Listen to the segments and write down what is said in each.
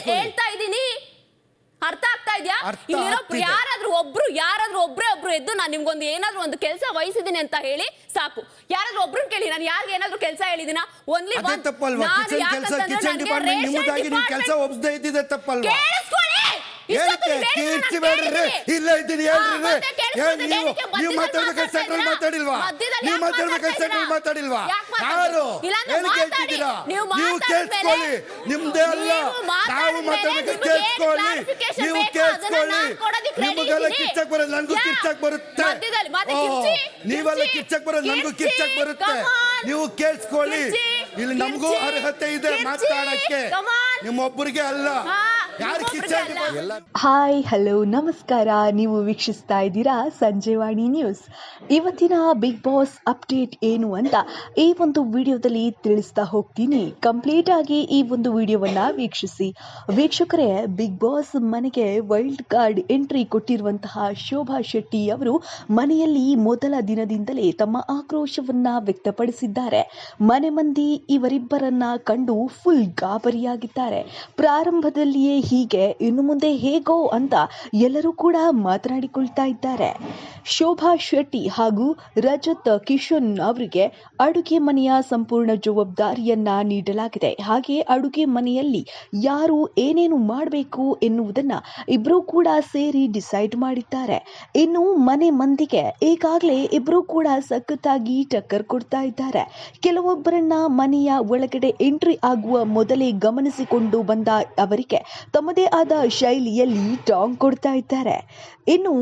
ಹೇಳ್ತಾ ಇದ್ದೀನಿ, ಅರ್ಥ ಆಗ್ತಾ ಇದೆಯಾ? ಇಲ್ಲಿರೋ ಯಾರಾದ್ರೂ ಒಬ್ರು ಎದ್ದು ನಾನು ನಿಮ್ಗೊಂದು ಏನಾದ್ರೂ ಒಂದು ಕೆಲಸ ವಹಿಸಿದೀನಿ ಅಂತ ಹೇಳಿ ಸಾಕು. ಯಾರಾದ್ರೂ ಒಬ್ರು ಕೇಳಿ, ನಾನು ಯಾರಿಗೆ ಏನಾದ್ರೂ ಕೆಲಸ ಹೇಳಿದಿನ? ಓನ್ಲಿ ಕೆಲಸ ಒಪ್ಸದೇ ಇದ್ದಿದೆ ತಪ್ಪಲ್ವಾ? ನೀವು ಮಾತಾಡ್ಬೇಕಾದ್ರೆ ಸೆಂಟ್ರಲ್ ಮಾತಾಡಿಲ್ವಾ? ನೀವು ಮಾತಾಡ್ಬೇಕಾದ್ರೆ ಸೆಂಟ್ರಲ್ ಮಾತಾಡಿಲ್ವಾ? ಯಾರು ಏನು ಕೇಳ್ತಿದ್ದೀರಾ? ನೀವು ಕೇಳಿಸ್ಕೊಳ್ಳಿ, ನಿಮ್ದೇ ಅಲ್ಲ. ನಾವು ಮಾತಾಡ್ಬೇಕಾದ್ರೆ ಕೇಳಿಸ್ಕೊಳ್ಳಿ, ನೀವು ಕೇಳಿಸ್ಕೊಳ್ಳಿ. ನಿಮಗೆಲ್ಲ ಕಿಚ್ಚಕ್ ಬರೋದು, ನನಗೂ ಕಿಚ್ಚಕ್ ಬರುತ್ತೆ. ನೀವೆಲ್ಲ ಕಿಚ್ಚಕ್ ಬರೋದು, ನನಗೂ ಕಿಚ್ಚಕ್ ಬರುತ್ತೆ. ನೀವು ಕೇಳಿಸ್ಕೊಳ್ಳಿ, ಇಲ್ಲಿ ನಮಗೂ ಅರ್ಹತೆ ಇದೆ ಮಾತಾಡಕ್ಕೆ, ನಿಮ್ಮೊಬ್ಬರಿಗೆ ಅಲ್ಲ. ಹಾಯ್, ಹಲೋ, ನಮಸ್ಕಾರ. ನೀವು ವೀಕ್ಷಿಸ್ತಾ ಇದ್ದೀರಾ ಸಂಜೆವಾಣಿ ನ್ಯೂಸ್. ಇವತ್ತಿನ ಬಿಗ್ ಬಾಸ್ ಅಪ್ಡೇಟ್ ಏನು ಅಂತ ಈ ಒಂದು ವಿಡಿಯೋದಲ್ಲಿ ತಿಳಿಸ್ತಾ ಹೋಗ್ತೀನಿ. ಕಂಪ್ಲೀಟ್ ಆಗಿ ಈ ಒಂದು ವಿಡಿಯೋವನ್ನ ವೀಕ್ಷಿಸಿ. ವೀಕ್ಷಕರೇ, ಬಿಗ್ ಬಾಸ್ ಮನೆಗೆ ವೈಲ್ಡ್ ಕಾರ್ಡ್ ಎಂಟ್ರಿ ಕೊಟ್ಟಿರುವಂತಹ ಶೋಭಾ ಶೆಟ್ಟಿ ಅವರು ಮನೆಯಲ್ಲಿ ಮೊದಲ ದಿನದಿಂದಲೇ ತಮ್ಮ ಆಕ್ರೋಶವನ್ನ ವ್ಯಕ್ತಪಡಿಸಿದ್ದಾರೆ. ಮನೆ ಮಂದಿ ಇವರಿಬ್ಬರನ್ನ ಕಂಡು ಫುಲ್ ಗಾಬರಿಯಾಗಿದ್ದಾರೆ. ಪ್ರಾರಂಭದಲ್ಲಿಯೇ ಹೀಗೆ, ಇನ್ನು ಮುಂದೆ ಹೇಗೋ ಅಂತ ಎಲ್ಲರೂ ಕೂಡ ಮಾತನಾಡಿಕೊಳ್ತಾ ಇದ್ದಾರೆ. ಶೋಭಾ ಶೆಟ್ಟಿ ಹಾಗೂ ರಜತ್ ಕಿಶನ್ ಅವರಿಗೆ ಅಡುಗೆ ಮನೆಯ ಸಂಪೂರ್ಣ ಜವಾಬ್ದಾರಿಯನ್ನ ನೀಡಲಾಗಿದೆ. ಹಾಗೆ ಅಡುಗೆ ಮನೆಯಲ್ಲಿ ಯಾರು ಏನೇನು ಮಾಡಬೇಕು ಎನ್ನುವುದನ್ನ ಇಬ್ರು ಕೂಡ ಸೇರಿ ಡಿಸೈಡ್ ಮಾಡಿದ್ದಾರೆ. ಇನ್ನು ಮನೆ ಮಂದಿಗೆ ಈಗಾಗಲೇ ಇಬ್ರು ಕೂಡ ಸಖತ್ತಾಗಿ ಟಕ್ಕರ್ ಕೊಡ್ತಾ ಇದ್ದಾರೆ. ಕೆಲವೊಬ್ಬರನ್ನ ಮನೆಯ ಒಳಗಡೆ ಎಂಟ್ರಿ ಆಗುವ ಮೊದಲೇ ಗಮನಿಸಿಕೊಂಡು ಬಂದ ಅವರಿಗೆ ತಮ್ಮದೇ ಆದ ಶೈಲಿಯಲ್ಲಿ ಟಾಂಗ್ ಕೊಡ್ತಾ ಇದ್ದಾರೆ. ಇನ್ನು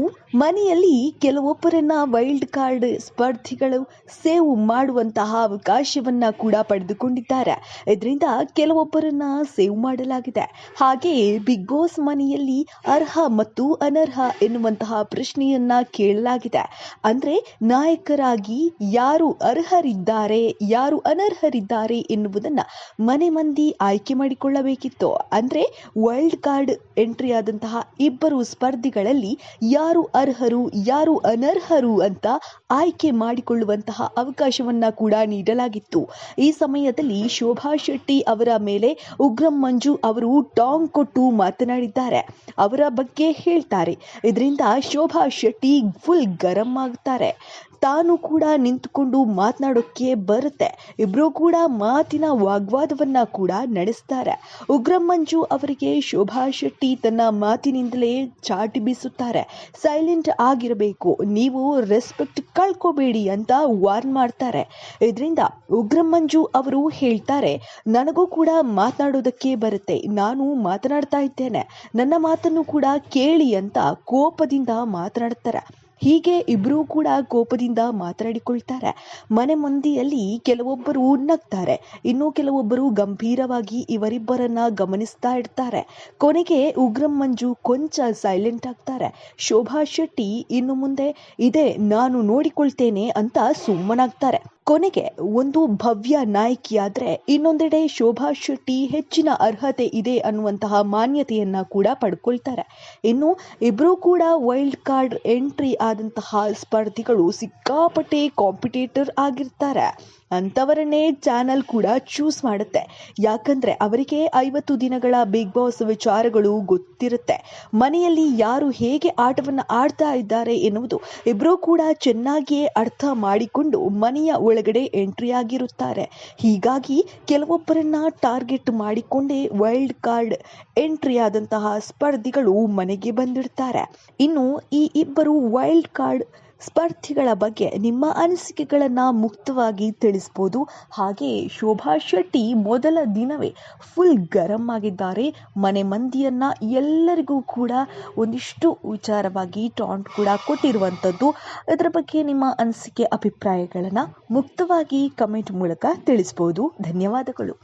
ಮನೆಯಲ್ಲಿ ಕೆಲವೊಬ್ಬರನ್ನ ವೈಲ್ಡ್ ಕಾರ್ಡ್ ಸ್ಪರ್ಧಿಗಳು ಸೇವ್ ಮಾಡುವಂತಹ ಅವಕಾಶವನ್ನ ಕೂಡ ಪಡೆದುಕೊಂಡಿದ್ದಾರೆ. ಇದರಿಂದ ಕೆಲವೊಬ್ಬರನ್ನ ಸೇವ್ ಮಾಡಲಾಗಿದೆ. ಹಾಗೆಯೇ ಬಿಗ್ ಬಾಸ್ ಮನೆಯಲ್ಲಿ ಅರ್ಹ ಮತ್ತು ಅನರ್ಹ ಎನ್ನುವಂತಹ ಪ್ರಶ್ನೆಯನ್ನ ಕೇಳಲಾಗಿದೆ. ಅಂದ್ರೆ ನಾಯಕರಾಗಿ ಯಾರು ಅರ್ಹರಿದ್ದಾರೆ, ಯಾರು ಅನರ್ಹರಿದ್ದಾರೆ ಎನ್ನುವುದನ್ನ ಮನೆ ಮಂದಿ ಆಯ್ಕೆ ಮಾಡಿಕೊಳ್ಳಬೇಕಿತ್ತು. ಅಂದ್ರೆ ವೈಲ್ಡ್ ಕಾರ್ಡ್ ಎಂಟ್ರಿ ಆದಂತಹ ಇಬ್ಬರು ಸ್ಪರ್ಧಿಗಳಲ್ಲಿ ಯಾರು ಅರ್ಹರು, ಯಾರು ಅನರ್ಹರು ಅಂತ ಆಯ್ಕೆ ಮಾಡಿಕೊಳ್ಳುವಂತಹ ಅವಕಾಶವನ್ನ ಕೂಡ ನೀಡಲಾಗಿತ್ತು. ಈ ಸಮಯದಲ್ಲಿ ಶೋಭಾ ಶೆಟ್ಟಿ ಅವರ ಮೇಲೆ ಉಗ್ರಂ ಮಂಜು ಅವರು ಟಾಂಗ್ ಕೊಟ್ಟು ಮಾತನಾಡಿದ್ದಾರೆ. ಅವರ ಬಗ್ಗೆ ಹೇಳ್ತಾರೆ. ಇದರಿಂದ ಶೋಭಾ ಶೆಟ್ಟಿ ಫುಲ್ ಗರಂ ಆಗುತ್ತಾರೆ. ತಾನು ಕೂಡ ನಿಂತುಕೊಂಡು ಮಾತನಾಡೋಕೆ ಬರುತ್ತೆ. ಇಬ್ರು ಕೂಡ ಮಾತಿನ ವಾಗ್ವಾದವನ್ನ ಕೂಡ ನಡೆಸ್ತಾರೆ. ಉಗ್ರಂ ಮಂಜು ಅವರಿಗೆ ಶೋಭಾ ಶೆಟ್ಟಿ ತನ್ನ ಮಾತಿನಿಂದಲೇ ಚಾಟಿ ಬೀಸುತ್ತಾರೆ. ಸೈಲೆಂಟ್ ಆಗಿರಬೇಕು, ನೀವು ರೆಸ್ಪೆಕ್ಟ್ ಕಳ್ಕೋಬೇಡಿ ಅಂತ ವಾರ್ನ್ ಮಾಡ್ತಾರೆ. ಇದರಿಂದ ಉಗ್ರಂ ಮಂಜು ಅವರು ಹೇಳ್ತಾರೆ, ನನಗೂ ಕೂಡ ಮಾತನಾಡೋದಕ್ಕೆ ಬರುತ್ತೆ, ನಾನು ಮಾತನಾಡ್ತಾ ಇದ್ದೇನೆ, ನನ್ನ ಮಾತನ್ನು ಕೂಡ ಕೇಳಿ ಅಂತ ಕೋಪದಿಂದ ಮಾತನಾಡ್ತಾರೆ. ಹೀಗೆ ಇಬ್ರು ಕೂಡ ಕೋಪದಿಂದ ಮಾತನಾಡಿಕೊಳ್ತಾರೆ. ಮನೆ ಮಂದಿಯಲ್ಲಿ ಕೆಲವೊಬ್ಬರು ನಗ್ತಾರೆ, ಇನ್ನು ಕೆಲವೊಬ್ಬರು ಗಂಭೀರವಾಗಿ ಇವರಿಬ್ಬರನ್ನ ಗಮನಿಸ್ತಾ ಇರ್ತಾರೆ. ಕೊನೆಗೆ ಉಗ್ರಂ ಮಂಜು ಕೊಂಚ ಸೈಲೆಂಟ್ ಆಗ್ತಾರೆ. ಶೋಭಾ ಶೆಟ್ಟಿ ಇನ್ನು ಮುಂದೆ ಇದೆ, ನಾನು ನೋಡಿಕೊಳ್ತೇನೆ ಅಂತ ಸುಮ್ಮನಾಗ್ತಾರೆ. ಕೊನೆಗೆ ಒಂದು ಭವ್ಯ ನಾಯಕಿಯಾದ್ರೆ ಇನ್ನೊಂದೆಡೆ ಶೋಭಾ ಶೆಟ್ಟಿ ಹೆಚ್ಚಿನ ಅರ್ಹತೆ ಇದೆ ಅನ್ನುವಂತಹ ಮಾನ್ಯತೆಯನ್ನ ಕೂಡ ಪಡ್ಕೊಳ್ತಾರೆ. ಇನ್ನು ಇಬ್ರು ಕೂಡ ವೈಲ್ಡ್ ಕಾರ್ಡ್ ಎಂಟ್ರಿ ಆದಂತಹ ಸ್ಪರ್ಧಿಗಳು ಸಿಕ್ಕಾಪಟ್ಟೆ ಕಾಂಪಿಟೇಟರ್ ಆಗಿರ್ತಾರೆ. ಅಂಥವರನ್ನೇ ಚಾನಲ್ ಕೂಡ ಚೂಸ್ ಮಾಡುತ್ತೆ. ಯಾಕಂದ್ರೆ ಅವರಿಗೆ 50 ದಿನಗಳ ಬಿಗ್ ಬಾಸ್ ವಿಚಾರಗಳು ಗೊತ್ತಿರುತ್ತೆ. ಮನೆಯಲ್ಲಿ ಯಾರು ಹೇಗೆ ಆಟವನ್ನು ಆಡ್ತಾ ಇದ್ದಾರೆ ಎನ್ನುವುದು ಇಬ್ರು ಕೂಡ ಚೆನ್ನಾಗಿಯೇ ಅರ್ಥ ಮಾಡಿಕೊಂಡು ಮನೆಯ ಒಳಗಡೆ ಎಂಟ್ರಿ ಆಗಿರುತ್ತಾರೆ. ಹೀಗಾಗಿ ಕೆಲವೊಬ್ಬರನ್ನ ಟಾರ್ಗೆಟ್ ಮಾಡಿಕೊಂಡೇ ವೈಲ್ಡ್ ಕಾರ್ಡ್ ಎಂಟ್ರಿ ಆದಂತಹ ಸ್ಪರ್ಧಿಗಳು ಮನೆಗೆ ಬಂದಿರ್ತಾರೆ. ಇನ್ನು ಈ ಇಬ್ಬರು ವೈಲ್ಡ್ ಕಾರ್ಡ್ ಸ್ಪರ್ಧಿಗಳ ಬಗ್ಗೆ ನಿಮ್ಮ ಅನಿಸಿಕೆಗಳನ್ನು ಮುಕ್ತವಾಗಿ ತಿಳಿಸ್ಬೋದು. ಹಾಗೆ ಶೋಭಾ ಶೆಟ್ಟಿ ಮೊದಲ ದಿನವೇ ಫುಲ್ ಗರಂ ಆಗಿದ್ದಾರೆ. ಮನೆ ಮಂದಿಯನ್ನ ಎಲ್ಲರಿಗೂ ಕೂಡ ಒಂದಿಷ್ಟು ವಿಚಾರವಾಗಿ ಟಾಂಟ್ ಕೂಡ ಕೊಟ್ಟಿರುವಂಥದ್ದು. ಇದರ ಬಗ್ಗೆ ನಿಮ್ಮ ಅನಿಸಿಕೆ ಅಭಿಪ್ರಾಯಗಳನ್ನು ಮುಕ್ತವಾಗಿ ಕಮೆಂಟ್ ಮೂಲಕ ತಿಳಿಸ್ಬೋದು. ಧನ್ಯವಾದಗಳು.